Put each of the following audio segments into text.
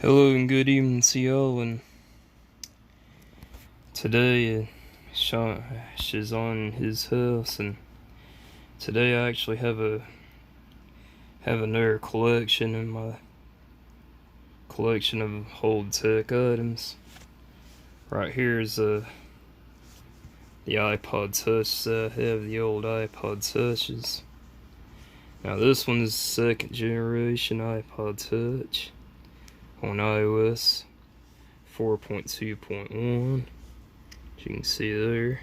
Hello and good evening to y'all. And today, Sean is on his house, and today I actually have another collection in my collection of old tech items. Right here is the iPod Touch. I have the old iPod Touches. Now this one is second generation iPod Touch on iOS 4.2.1. As you can see there.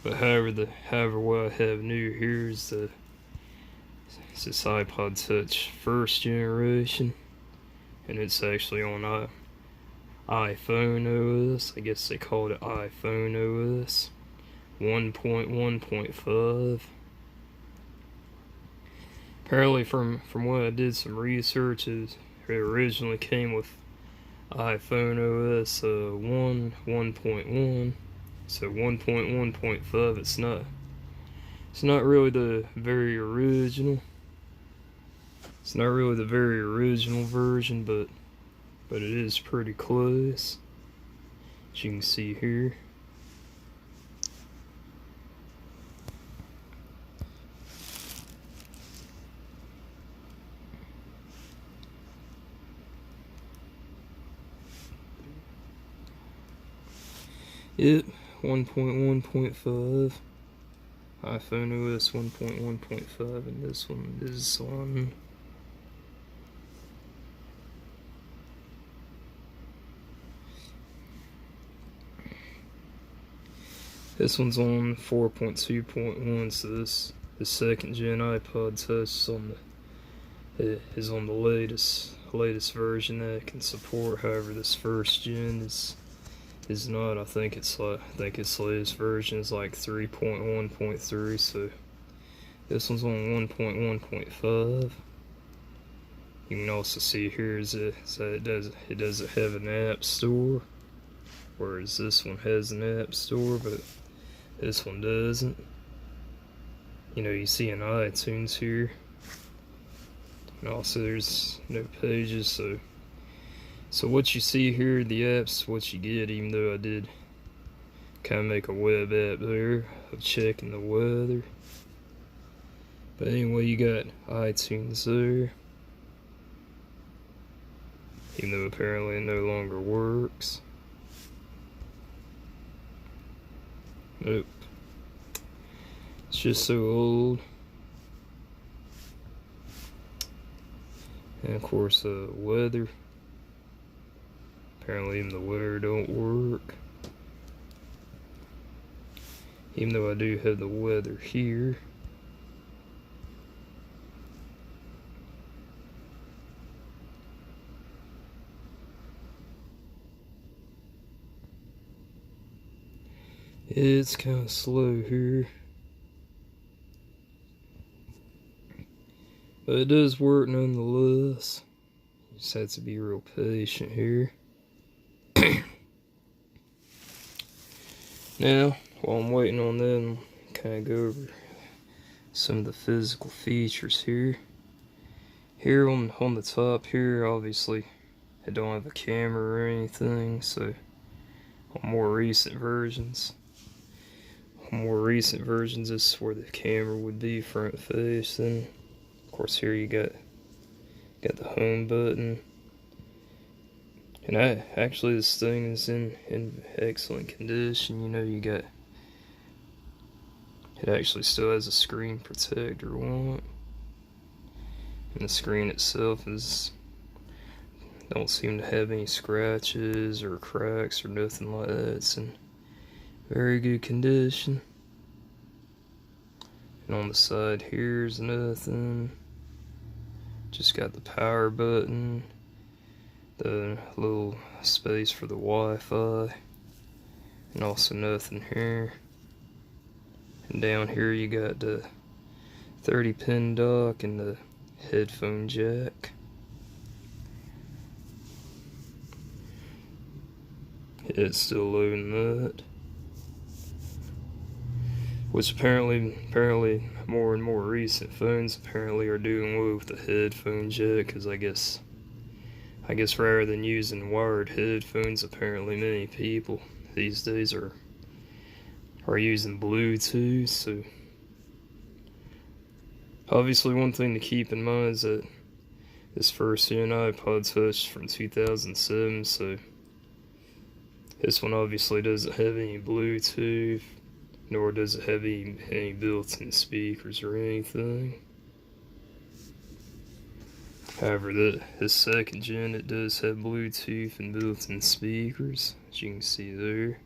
But however what I have new here is this iPod Touch first generation, and it's actually on iPhone OS. I guess they called it iPhone OS 1.1.5. Apparently, from what I did some research, it originally came with iPhone OS 1.1. So 1.1.5. It's not really the very original. It's not really the very original version, but it is pretty close, as you can see here. Yep, 1.1.5. iPhone OS 1.1.5, and this one is on This one's on 4.2.1, so this the second gen iPod Touch is on the latest version that it can support. However, this first gen is not. I think its latest version is like 3.1.3. So this one's on 1.1.5. You can also see here it doesn't have an app store, whereas this one has an app store, but this one doesn't. You see an iTunes here, and also there's no pages. So what you see here, the app's what you get. Even though I did kind of make a web app there of checking the weather, but anyway, you got iTunes there, even though apparently it no longer works. Nope. It's just so old. And of course, weather. Apparently even the weather don't work. Even though I do have the weather here. It's kind of slow here, but it does work nonetheless. You just have to be real patient here. Now, while I'm waiting on them, kind of go over some of the physical features here. Here on the top here, obviously, I don't have a camera or anything, so on more recent versions, this is where the camera would be front facing. Of course, here you got the home button, and actually this thing is in excellent condition. It actually still has a screen protector on it, and the screen itself don't seem to have any scratches or cracks or nothing like that. It's in very good condition. And on the side here's nothing. Just got the power button, the little space for the Wi-Fi, and also nothing here. And down here you got the 30-pin dock and the headphone jack. It's still loading that. which apparently more and more recent phones apparently are doing away with the headphone jack, because I guess rather than using wired headphones, apparently many people these days are using Bluetooth. So obviously one thing to keep in mind is that this first gen iPod Touch from 2007, so this one obviously doesn't have any Bluetooth, nor does it have any built-in speakers or anything. However, the second gen, it does have Bluetooth and built-in speakers, as you can see there.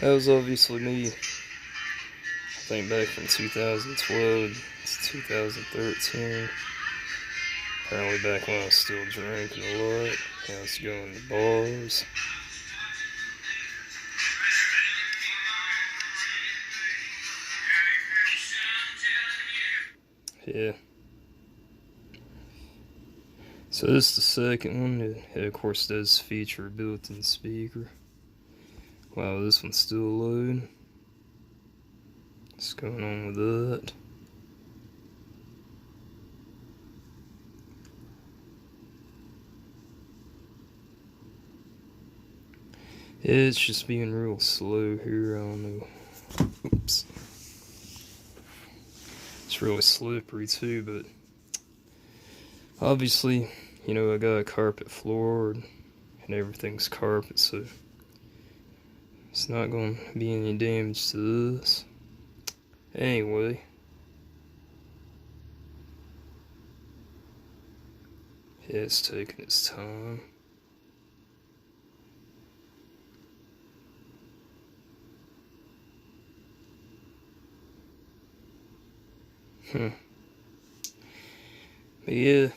That was obviously me, I think back from 2012 to 2013. Apparently back when I was still drinking a lot, I was going to bars. Yeah. So this is the second one. It of course does feature a built-in speaker. Wow, this one's still loading. What's going on with that? Yeah, it's just being real slow here. I don't know. Oops. It's really slippery too, but obviously, you know, I got a carpet floor and everything's carpet, so it's not going to be any damage to this. Anyway, yeah, it's taking its time. But yeah,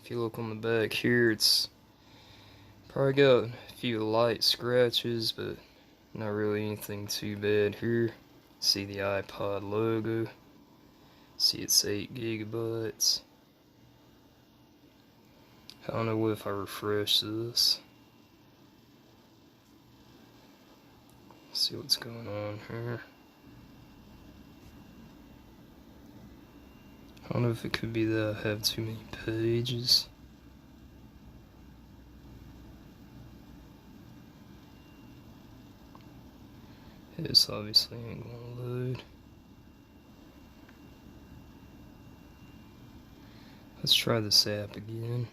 if you look on the back here, it's probably got a few light scratches, but not really anything too bad here. See the iPod logo. See it's 8 gigabytes. I don't know what if I refresh this. See what's going on here. I don't know if it could be that I have too many pages. This obviously ain't gonna load. Let's try this app again.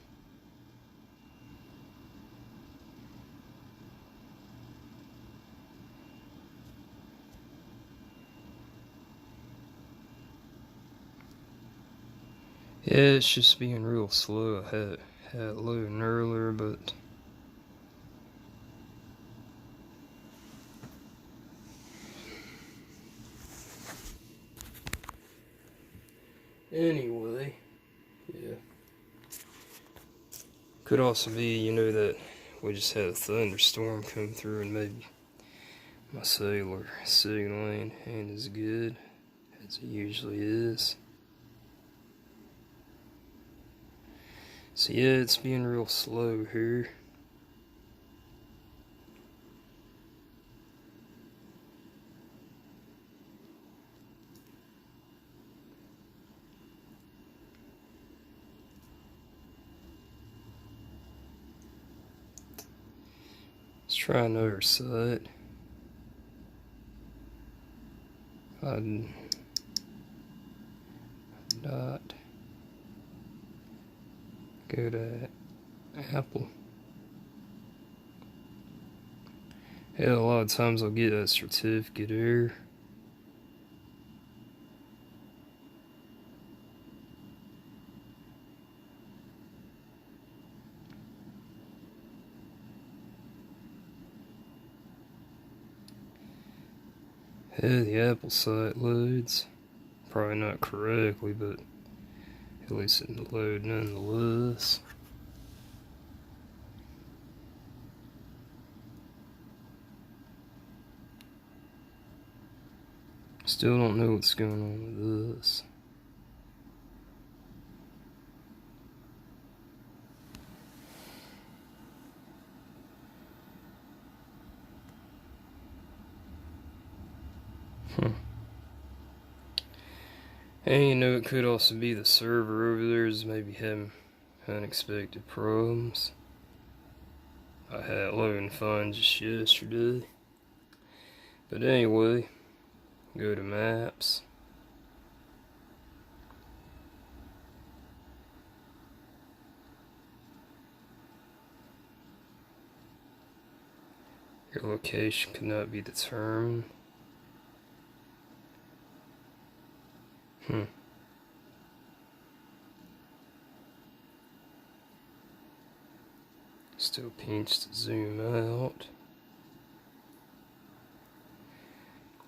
Yeah, it's just being real slow. I had it loading earlier, but anyway, yeah. Could also be, you know, that we just had a thunderstorm come through and maybe my cellular signal ain't as good as it usually is. So yeah, it's being real slow here. Let's try another site. Dot go to Apple. Yeah, a lot of times I'll get a certificate error. Yeah, the Apple site loads. Probably not correctly, but at least it load nonetheless. Still don't know what's going on with this. And you know, it could also be the server over there is maybe having unexpected problems. I had loading fun just yesterday. But anyway, go to maps. Your location cannot be determined. Still pinch to zoom out.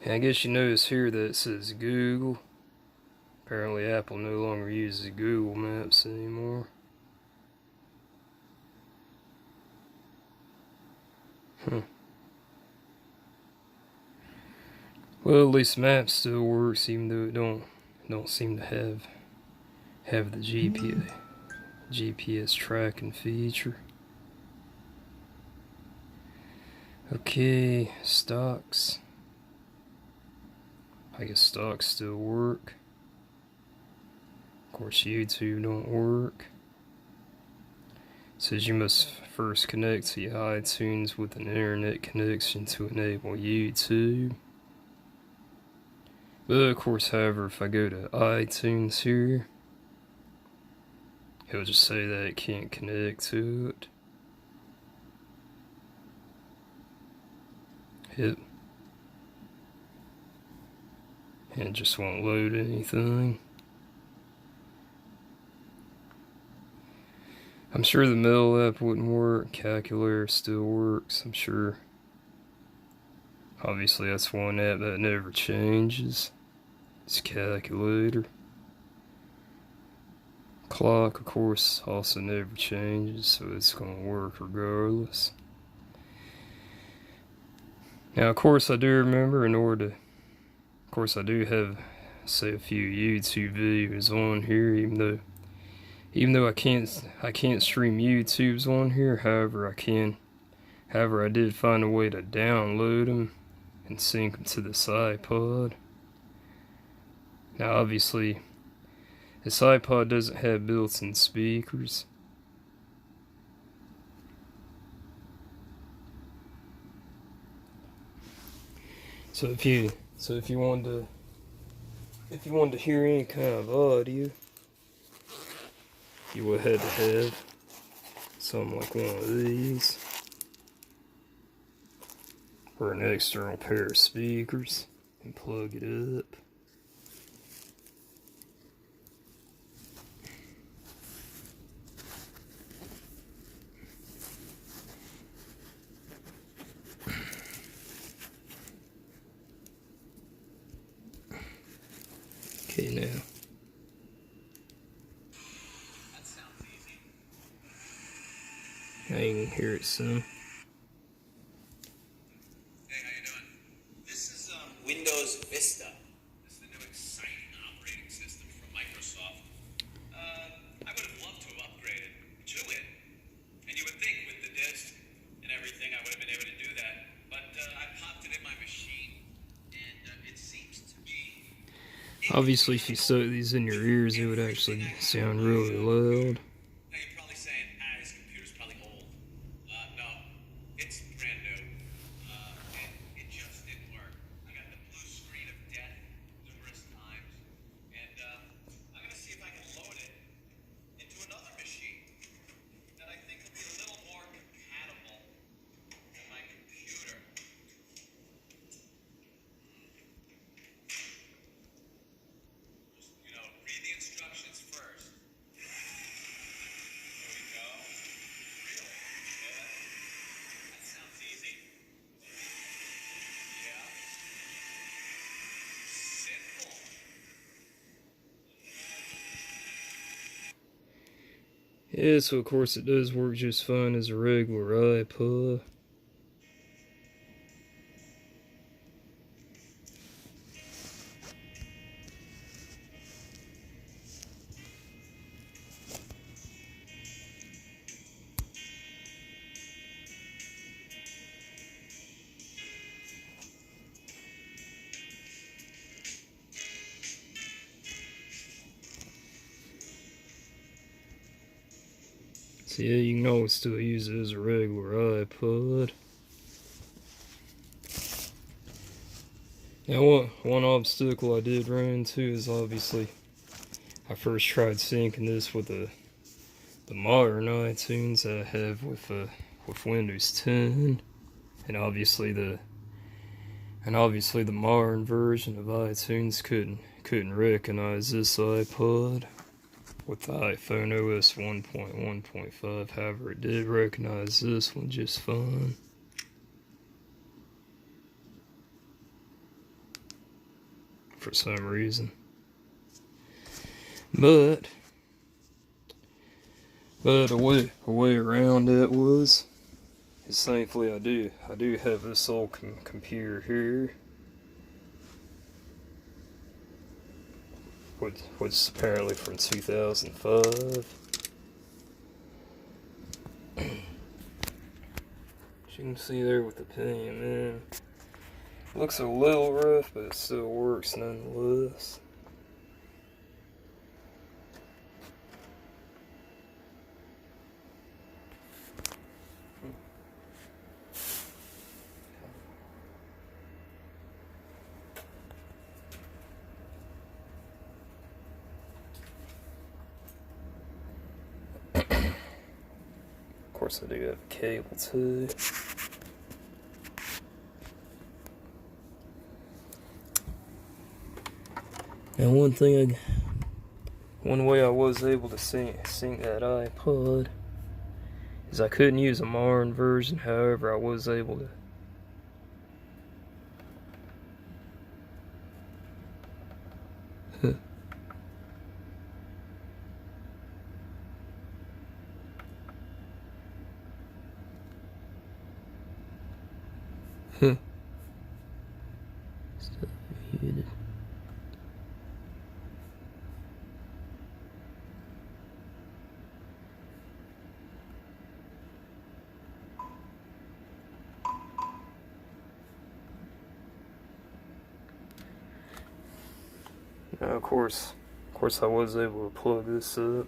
And I guess you notice here that it says Google. Apparently Apple no longer uses Google Maps anymore. Well, at least Maps still works, even though it don't seem to have the GPS tracking feature. Okay, stocks. I guess stocks still work. Of course, YouTube don't work. It says you must first connect to your iTunes with an internet connection to enable YouTube. But of course, however, if I go to iTunes here, he'll just say that it can't connect to it. Yep. And it just won't load anything. I'm sure the Mail app wouldn't work. Calculator still works, I'm sure. Obviously, that's one app that never changes. It's Calculator. Clock, of course, also never changes, so it's going to work regardless. Now, of course, I do remember of course, I do have, say, a few YouTube videos on here, even though I can't stream YouTubes on here. However, I did find a way to download them and sync them to this iPod. Now, obviously, this iPod doesn't have built-in speakers. So if you wanted to hear any kind of audio, you would have to have something like one of these, or an external pair of speakers, and plug it up. Okay, now. That sounds easy. Now you can hear it some. Hey, how you doing? This is Windows Vista. This is the new exciting operating system from Microsoft. I would have loved to have upgraded to it. And you would think with the disk and everything I would have been able to do that. But I popped it in my machine and it seems to be... Obviously, if you stuck these in your ears, it would actually sound really loud. Now you're probably saying, this computer's probably old. No, it's brand new. And it just didn't work. I got the blue screen of death numerous times. And I'm going to see if I can load it into another machine that I think will be a little more compatible with my computer. Just, read the instructions first. There we go. Really? Yeah. That sounds easy. Yeah. Simple. Yeah, so of course it does work just fine as a regular iPod. So yeah, you can always still use it as a regular iPod. Now, one obstacle I did run into is obviously I first tried syncing this with the modern iTunes I have with Windows 10, and obviously the modern version of iTunes couldn't recognize this iPod with the iPhone OS 1.1.5. However, it did recognize this one just fine. For some reason. But a way around that was is thankfully I do have this old computer here, which is apparently from 2005. As you can see there with the pen, man, looks a little rough, but it still works nonetheless. Of course, I do have a cable too. And one way I was able to sync that iPod is I couldn't use a modern version. However, I was able to. Stuff muted. Now, of course, I was able to plug this up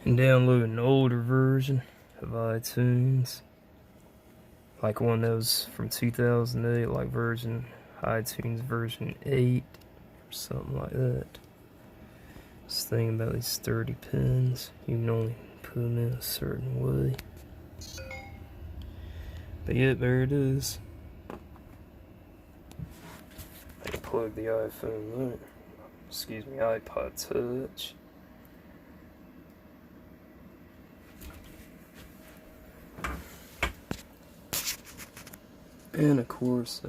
and download an older version of iTunes, like one that was from 2008, like iTunes version 8 or something like that. This thing about these 30 pins, you can only put them in a certain way. But yeah, there it is. I can plug the iPod Touch. And of course,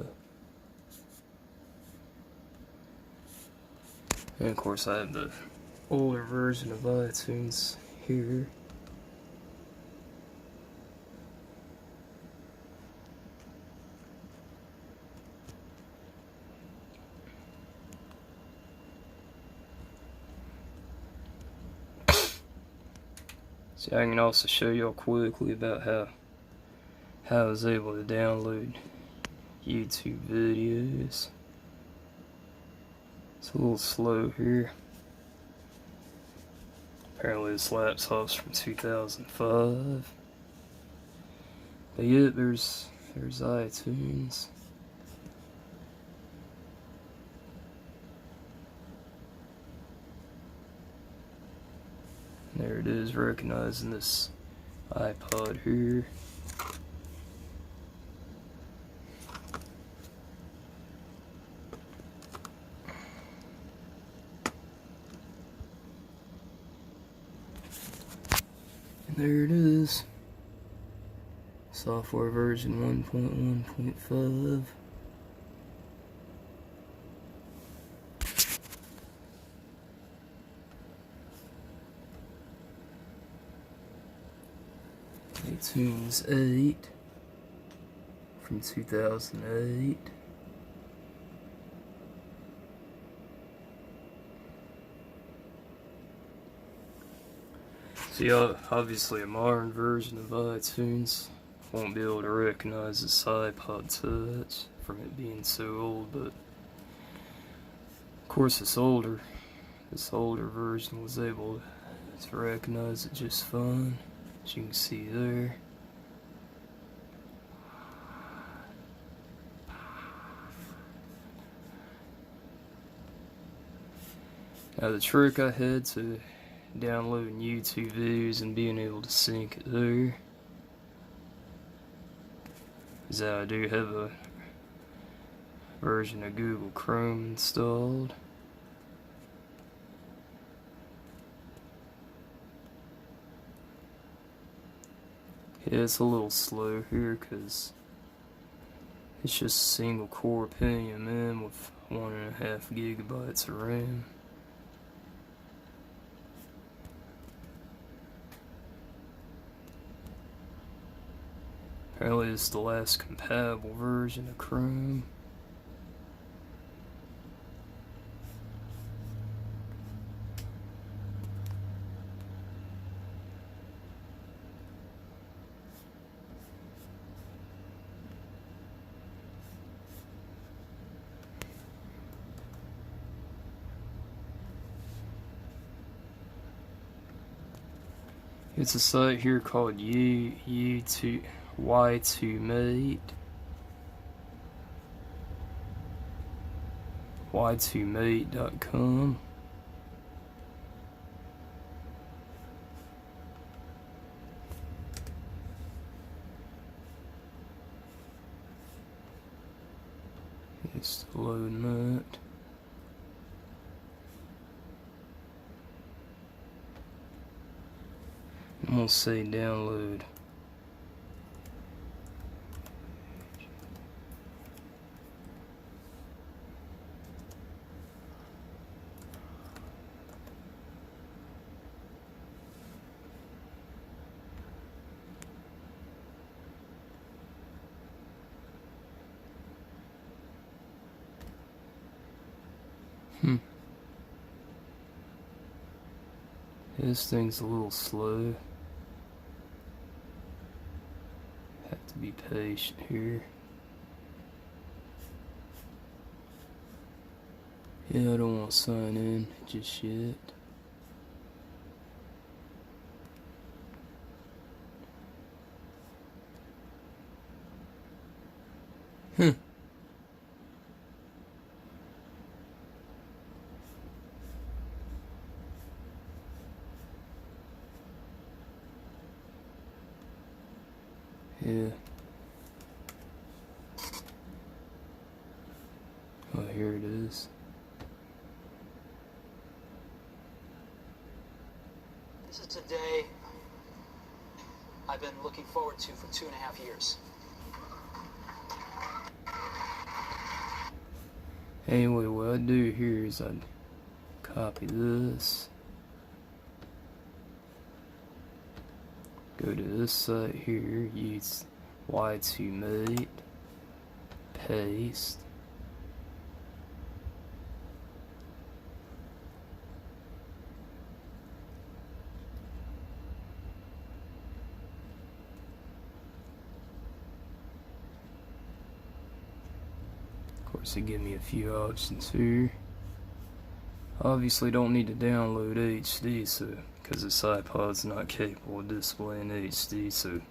I have the older version of iTunes here. See, I can also show y'all quickly about how I was able to download YouTube videos. It's a little slow here. Apparently this laptop's from 2005. But yeah, there's iTunes. There it is, recognizing this iPod here. And there it is. Software version 1.1.5. iTunes 8 from 2008. See, obviously a modern version of iTunes won't be able to recognize this iPod Touch from it being so old, but of course this older version was able Let's recognize it just fine, as you can see there. Now the trick I had to downloading YouTube videos and being able to sync it there is that I do have a version of Google Chrome installed. Yeah, it's a little slow here because it's just a single core Pentium M with 1.5 gigabytes of RAM. Apparently it's the last compatible version of Chrome. It's a site here called Y2Mate. Y2Mate.com. It's loading that. I'm gonna say download. This thing's a little slow. Have to be patient here. Yeah, I don't want to sign in just yet. Yeah. Oh, here it is. This is a day I've been looking forward to for 2.5 years. Anyway, what I do here is I copy this, go to this site here, use Y2Mate, paste, of course it gives me a few options here. Obviously don't need to download HD, so because this iPod's not capable of displaying HD, so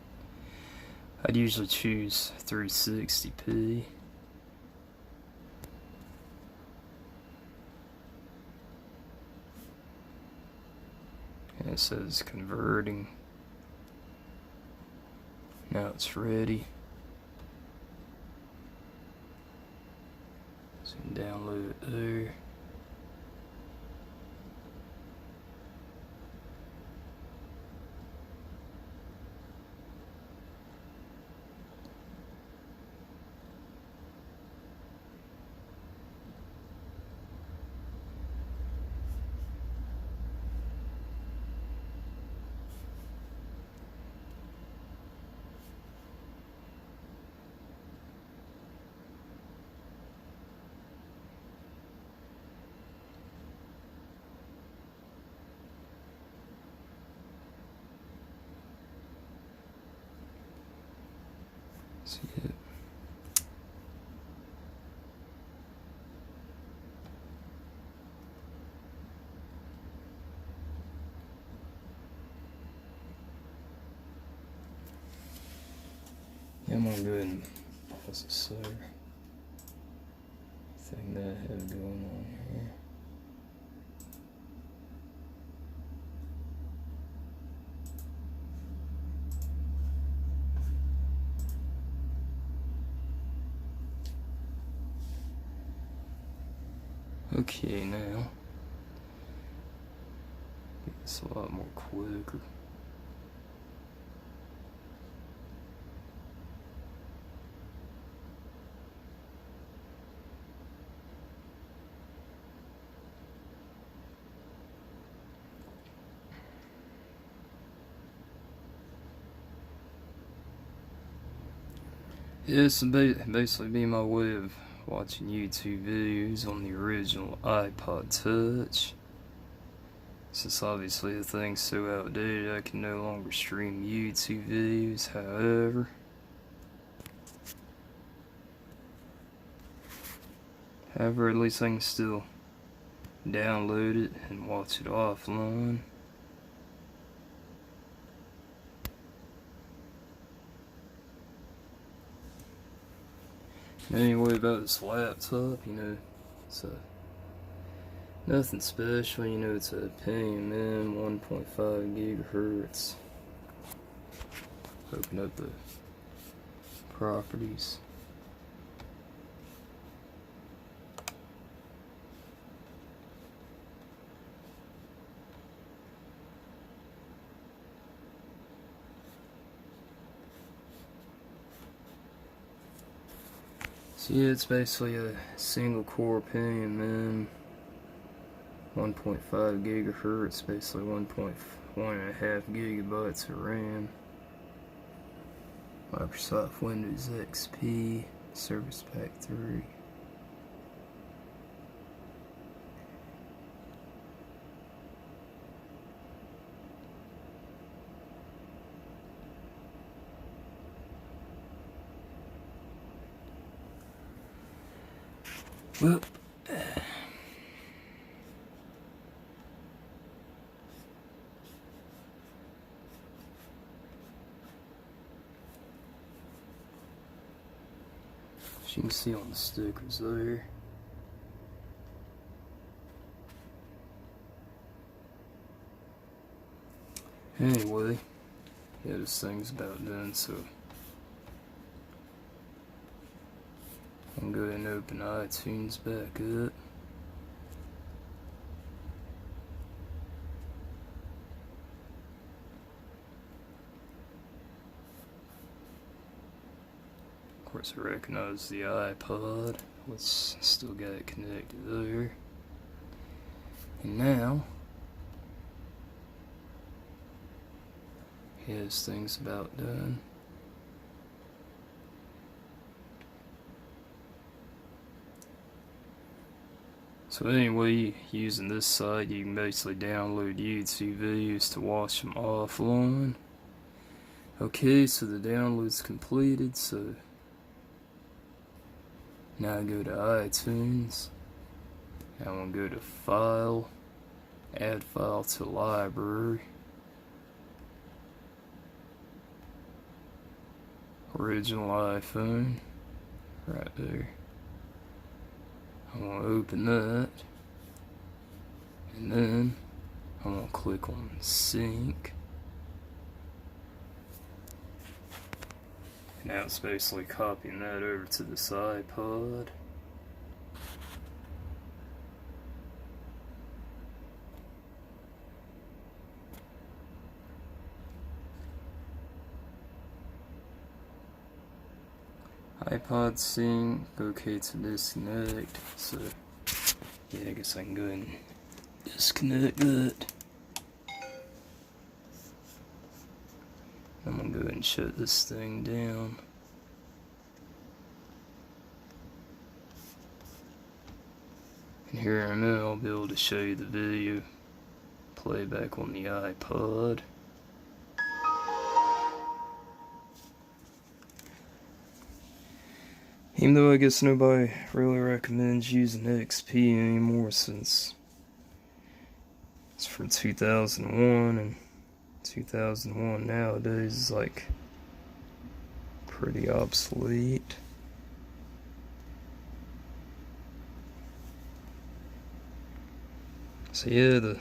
I'd usually choose 360p. And it says converting. Now it's ready. So you can download it there. I'm gonna go ahead and what's it say? Thing that I have going on here. Okay, now it's a lot more quicker. This will basically be my way of watching YouTube videos on the original iPod Touch. Since obviously the thing's so outdated, I can no longer stream YouTube videos. However, at least I can still download it and watch it offline. Anyway, about this laptop, it's nothing special, it's a Pentium 1.5 gigahertz. Open up the properties. So yeah, it's basically a single core Pentium 1.5 gigahertz, basically 1.5 gigabytes of RAM. Microsoft Windows XP, Service Pack 3. Well, as you can see on the stickers there. Anyway, yeah, this thing's about done, so I'm going to go ahead and open iTunes back up. Of course, I recognize the iPod. Let's still got it connected there. And now, yeah, this thing's about done. So anyway, using this site, you can basically download YouTube videos to watch them offline. Okay, so the download's completed, so now I go to iTunes. I'm going to go to File, Add File to Library. Original iPhone, right there. I'm going to open that, and then I'm going to click on Sync. Now it's basically copying that over to this iPod. iPod sync, okay to disconnect, so yeah, I guess I can go ahead and disconnect that. I'm gonna go ahead and shut this thing down. And here in a minute I'll be able to show you the video playback on the iPod. Even though I guess nobody really recommends using XP anymore since it's from 2001, and 2001 nowadays is like pretty obsolete. So yeah, the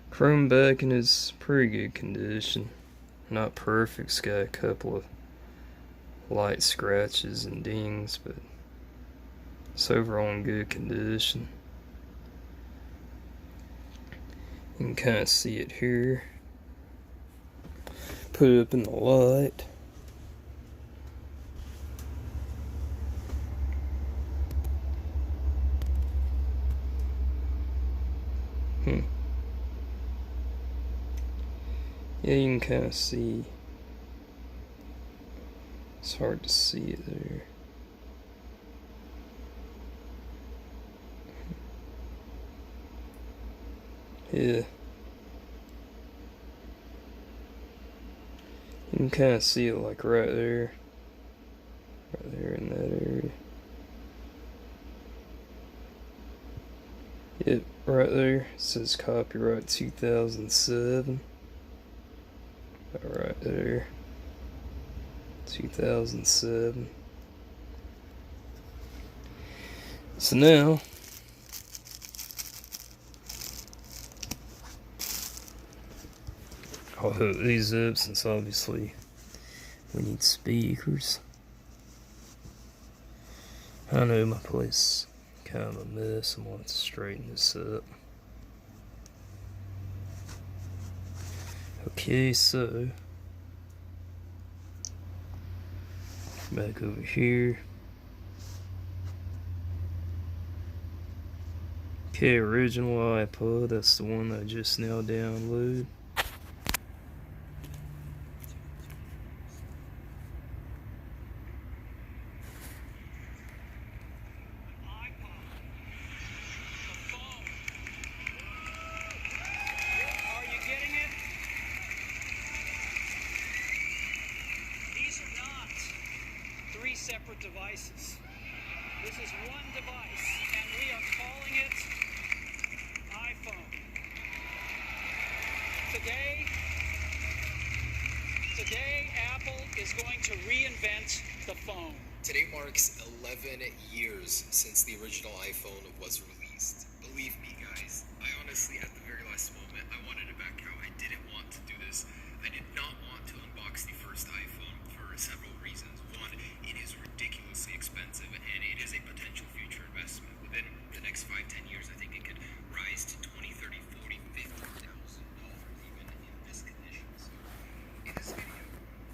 chrome backing is pretty good condition. Not perfect, it's got a couple of light scratches and dings, but it's overall in good condition. You can kind of see it here. Put it up in the light. Yeah, you can kind of see. It's hard to see it there. Yeah. You can kind of see it like right there. Right there in that area. Yep, right there. It says copyright 2007. Right there. 2007. So now, I'll hook these up since obviously we need speakers. I know my place is kind of a mess. I want to straighten this up. Okay, so back over here. Okay, original iPod, that's the one I just now downloaded. Are you getting it? These are not three separate devices. This is one device, and we are calling it iPhone. Today, Apple is going to reinvent the phone. Today marks 11 years since the original iPhone was released. Believe me, guys, I honestly, at the very last moment, I wanted to back out. I didn't want to do this. I did not want to unbox the first iPhone for several reasons. One, it is ridiculously expensive, and it is a potential future investment. Within the next 5-10 years, I think it could rise to $20, $30, $40, $50,000 even in this condition. So, in this video,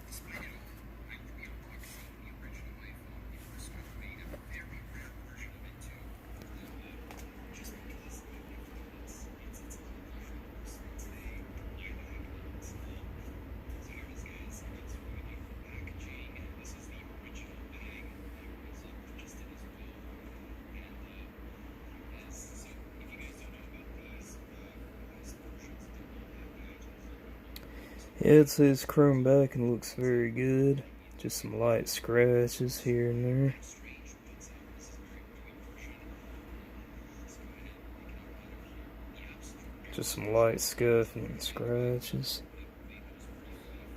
despite it all, I will be unboxing the original iPhone, the first one made, a very rare version of it too. Just because of the difference, it's a little different today. I like it. So here it is, guys. It's really cool packaging. This is the original bag. There is just it as well. And so if you guys don't know about these versions, Yeah, it says chrome back and looks very good. Just some light scratches here and there. Just some light scuffing and scratches.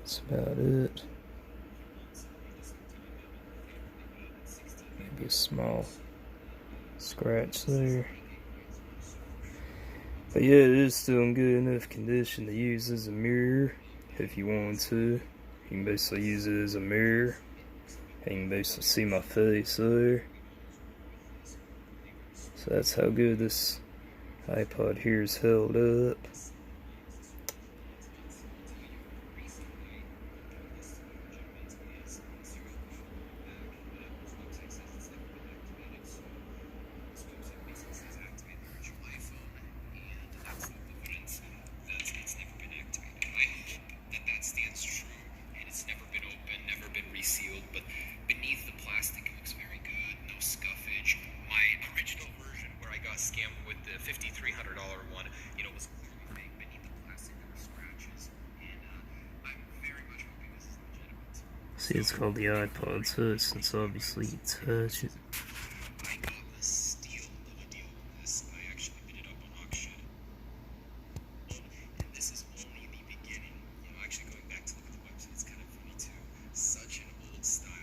That's about it. Maybe a small scratch there. But yeah, it is still in good enough condition to use as a mirror if you want to. You can basically use it as a mirror. And you can basically see my face there. So that's how good this iPod here is held up. Sealed, but beneath the plastic it looks very good, no scuffage. My original version where I got scammed with the $5,300 one, was clearly fake. Beneath the plastic there were scratches, and I'm very much hoping this is legitimate. See, it's called the iPod Touch since obviously you touch it. I got a steal of a deal with this. I actually bid it up on auction. And this is only the beginning. Actually going back to look at the website, it's kind of funny too. Such an old style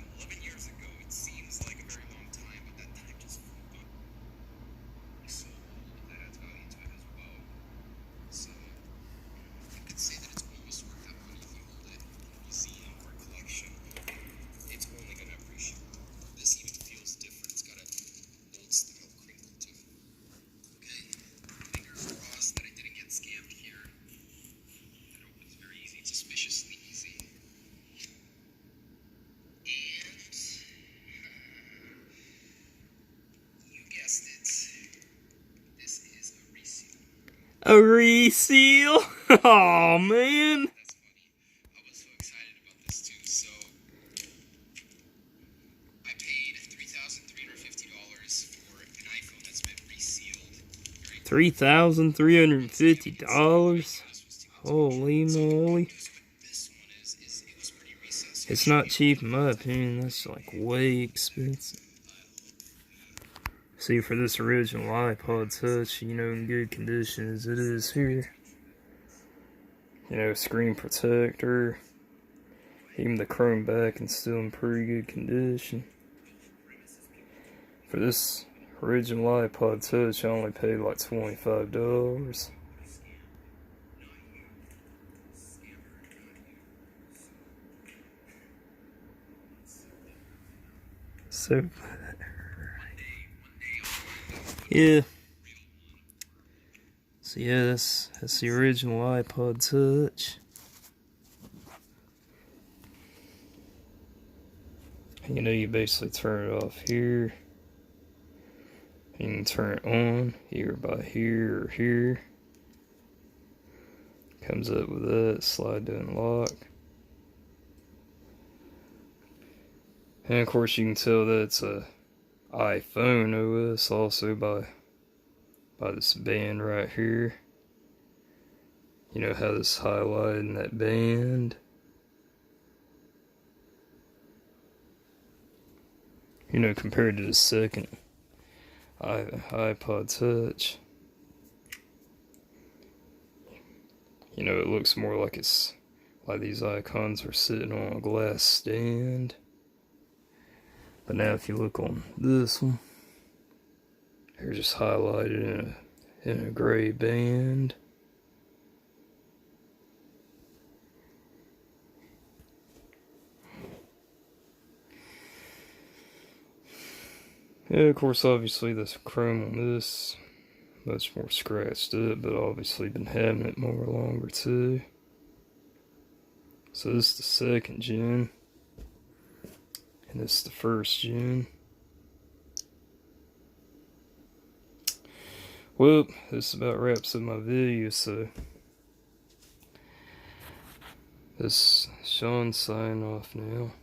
A reseal? Oh man. That's funny. I was so excited about this too. So I paid $3,350 for an iPhone that's been resealed. $3,350. Holy moly. This one is it was pretty recent. So It's not cheap in my opinion. That's like way expensive. See, for this original iPod Touch, you know, in good condition as it is here. You know, screen protector. Even the chrome back is still in pretty good condition. For this original iPod Touch, I only paid like $25. So, yeah. So yeah, that's the original iPod Touch. You know, you basically turn it off here. You can turn it on either by here or here. Comes up with that, slide to unlock. And of course you can tell that it's a iPhone OS also by this band right here. You know how this highlighted in that band. You know, compared to the second iPod Touch. You know, it looks more like it's like these icons are sitting on a glass stand. But now if you look on this one, they're just highlighted in a gray band. Yeah, of course, obviously the chrome on this much more scratched up, but obviously been having it more longer too. So this is the second gen. And this is the first gen. Well, this about wraps up my video, so this Sean signing off now.